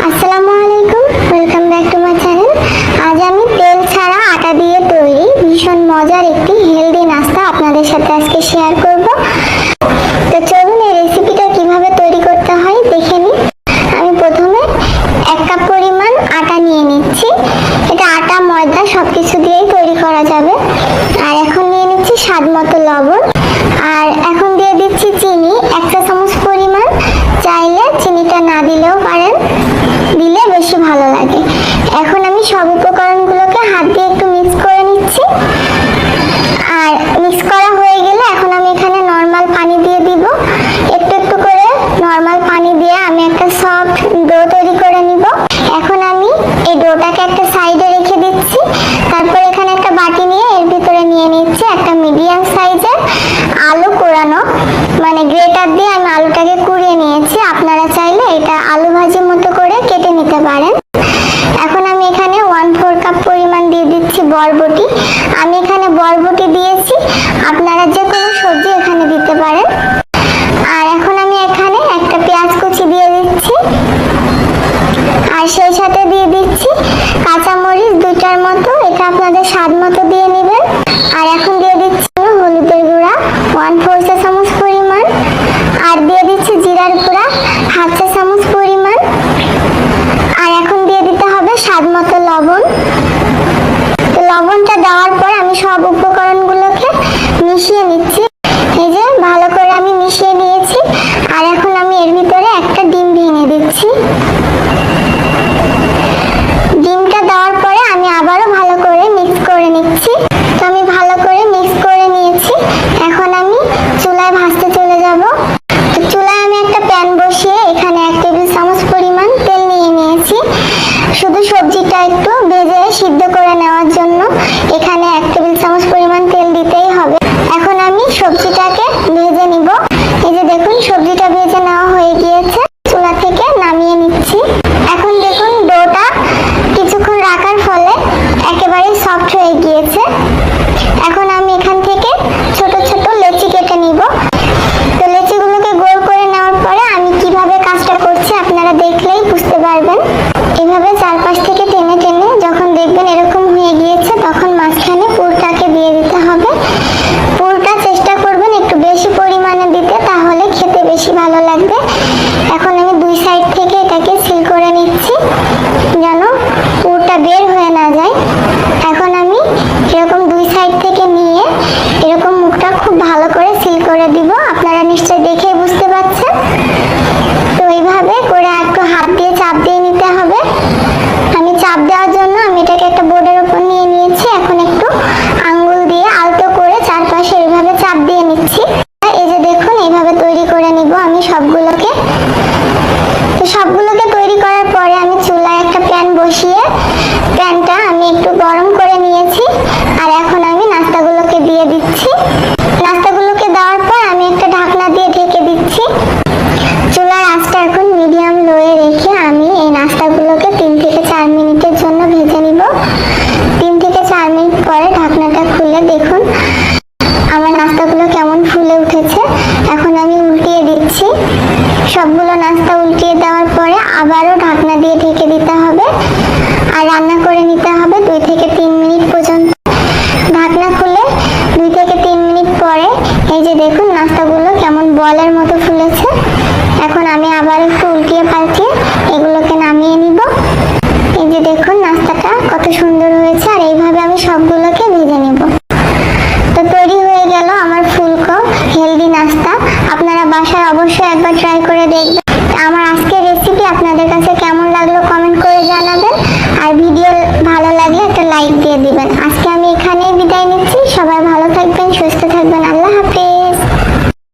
আসসালামু আলাইকুম, welcome back to my channel. আজ আমি তেল ছাড়া আটা দিয়ে তৈরি ভীষণ মজার একটি হেলদি নাস্তা আপনাদের সাথে আজকে শেয়ার করব। তো চলুন এই রেসিপিটা কিভাবে তৈরি করতে হয় দেখে নিই। আমি প্রথমে 1 কাপ পরিমাণ আটা নিয়ে নিচ্ছি। এটা আটা ময়দা সবকিছু দিয়েই তৈরি করা যাবে। আর এখন নিয়ে নিচ্ছি স্বাদ মতো লবণ, আর এখন দিয়ে দিচ্ছি চিনি 1 চা চামচ পরিমাণ। চাইলে চিনিটা না দিলেও পারেন, দিলে বেশি ভালো লাগে। এখন আমি সব উপকরণগুলোকে হাত দিয়ে একটু মিক্স করে নিচ্ছি। আর মিক্স করা হয়ে গেলে এখন আমি এখানে নরমাল পানি দিয়ে দিব। একটু একটু করে নরমাল পানি দিয়ে আমি একটা সফট ডো তৈরি করে নিব। এখন আমি এই ডোটাকে একটা সাইডে রেখে দিচ্ছি। তারপর এখানে একটা বাটি নিয়ে এর ভিতরে নিয়ে নিচ্ছি একটা মিডিয়াম সাইজের আলু কোরানো, মানে গ্রেটার দিয়ে আমি আলুটাকে কুড়িয়ে নিয়েছি। আপনারা চাইলে এটা আলু ভাজির মতো করে কেটে নিতে পারেন। এখন আমি এখানে 1/4 কাপ পরিমাণ দিয়ে দিচ্ছি বরবটি। আমি এখানে বরবটি দিয়েছি, আপনারা যে কোনো সবজি এখানে দিতে পারেন। আর এখন আমি এখানে একটা পেঁয়াজ কুচি দিয়ে দিচ্ছি, আর সেই সাথে দিয়ে দিচ্ছি কাঁচামরিচ 2টার মতো, এটা আপনাদের স্বাদ মতো দিয়ে নেবেন। আর এখন দিয়ে দিচ্ছি হলুদের গুঁড়া 1/4 চা চামচ পরিমাণ, আর দিয়ে দিচ্ছি জিরার গুঁড়া 1/2 চা চামচ পরিমাণ। আর এখন দিয়ে দিতে হবে স্বাদ মতো লবণ। তো লবণটা দেওয়ার পর আমি সব উপকরণগুলোকে মিশিয়ে নিচ্ছি। এই যে ভালো করে আমি মিশিয়ে নিয়েছি। আর এখন আমি এর ভিতরে একটা ডিম ভেঙে দিচ্ছি। ডিমটা দেওয়ার পরে আমি আবারও ভালো করে মিক্স করে নিচ্ছি। তো আমি ভালো করে মিক্স করে নিয়েছি। এখন আমি চুলায় ভাজতে চলে যাব। তো চুলায় আমি একটা প্যান বসিয়ে এখানে 1 টেবিল চামচ পরিমাণ তেল নিয়ে নিয়েছি। শুধু সবজিটা একটু ভেজে সিদ্ধ করে নেওয়ার জন্য এখানে 1 টেবিল চামচ পরিমাণ তেল দিতেই হবে। এখন আমি সবজিটাকে ভেজে নিব। এই যে দেখুন সবজিটা ভেজে নেওয়া হয়ে গিয়েছে, চুলা থেকে নামিয়ে নিচ্ছি। এখন দেখুন ডোটা কিছুক্ষণ রাখার ফলে একেবারেই সফট হয়ে গিয়েছে। এখন আমি এখান থেকে ছোট ছোট লেচি কেটে নিব। তো লেচিগুলোকে গোল করে নেওয়ার পরে আমি কিভাবে কাজটা করছি আপনারা দেখলেই বুঝতে পারবেন। এভাবে চারপাশ থেকে টেনে টেনে যখন দেখবেন এরকম হয়ে গিয়েছে, তখন মাঝখানে পুরটাকে দিয়ে দিতে হবে। পুরটা চেষ্টা করবেন একটু বেশি পরিমাণে দিতে, তাহলে খেতে বেশি ভালো লাগবে। এখন আমি 2 সাইড থেকে এটাকে সিল করে নিচ্ছি যেন পুরটা বের হয়ে না যায়। এখন আমি এরকম 2 সাইড থেকে নিয়ে এরকম মুখটা খুব ভালো করে সিল করে দিব। আপনারা নিশ্চয়ই দেখেই বুঝতে পারছেন। তো এইভাবে করে একটু হাত দিয়ে চাপ দিয়ে নিতে হবে। আমি চাপ দেওয়ার জন্য আমি এটাকে একটা বোর্ডের উপর নিয়ে নিয়েছি। এখন একটু আঙ্গুল দিয়ে আলতো করে চারপাশে এইভাবে চাপ দিয়ে নিচ্ছি। এই যে দেখুন এইভাবে তৈরি করে নিব আমি সবগুলোকে। তো সবগুলোকে তৈরি করার পরে আমি চুলায় একটা প্যান বসিয়ে প্যানটা আমি একটু গরম করে নিয়েছি। আর এখন আমি নাস্তাগুলোকে দিয়ে দিচ্ছি। নাস্তাগুলোকে দেওয়ার পর আমি একটা ঢাকনা দিয়ে ঢেকে দিচ্ছি। চুলার আঁচটা এখন মিডিয়াম লোয়ে রেখে আমি এই নাস্তাগুলোকে 3 থেকে 4 মিনিটের জন্য ভেজে নিব। 3 থেকে 4 মিনিট পরে ঢাকনাটা খুলে দেখুন আমার নাস্তাগুলো কেমন ফুলে উঠেছে। এখন আমি উল্টিয়ে দিচ্ছি। সবগুলো নাস্তা উল্টিয়ে দেওয়ার পরে আবারও ঢাকনা দিয়ে ঢেকে দিতে হবে। আর রান্না করে নিতে হবে 2 থেকে 3 মিনিট পর্যন্ত। ঢাকনা খুলে 2 থেকে 3 মিনিট পরে এই যে দেখুন নাস্তাগুলো কেমন বলের মতো ফুলেছে। এখন আমি আবার একটু উল্টিয়ে পাল্টিয়ে এগুলোকে নামিয়ে নিব। এই যে দেখুন নাস্তাটা কত সুন্দর হয়েছে। আর এইভাবে আমি সবগুলোকে ভেজে নিব। তো তৈরি হয়ে গেল আমার ফুলকো হেলদি নাস্তা। আপনারা বাসায় অবশ্যই একবার ট্রাই করে দেখবেন। আমার আজকের রেসিপি আপনাদের কাছে কেমন লাগলো কমেন্ট করে জানাবেন। আর ভিডিও ভালো লাগলে একটা লাইক দিয়ে দিবেন। আজকে আমি এখানেই বিদায় নিচ্ছি। সবাই ভালো থাকবেন, সুস্থ থাকবেন।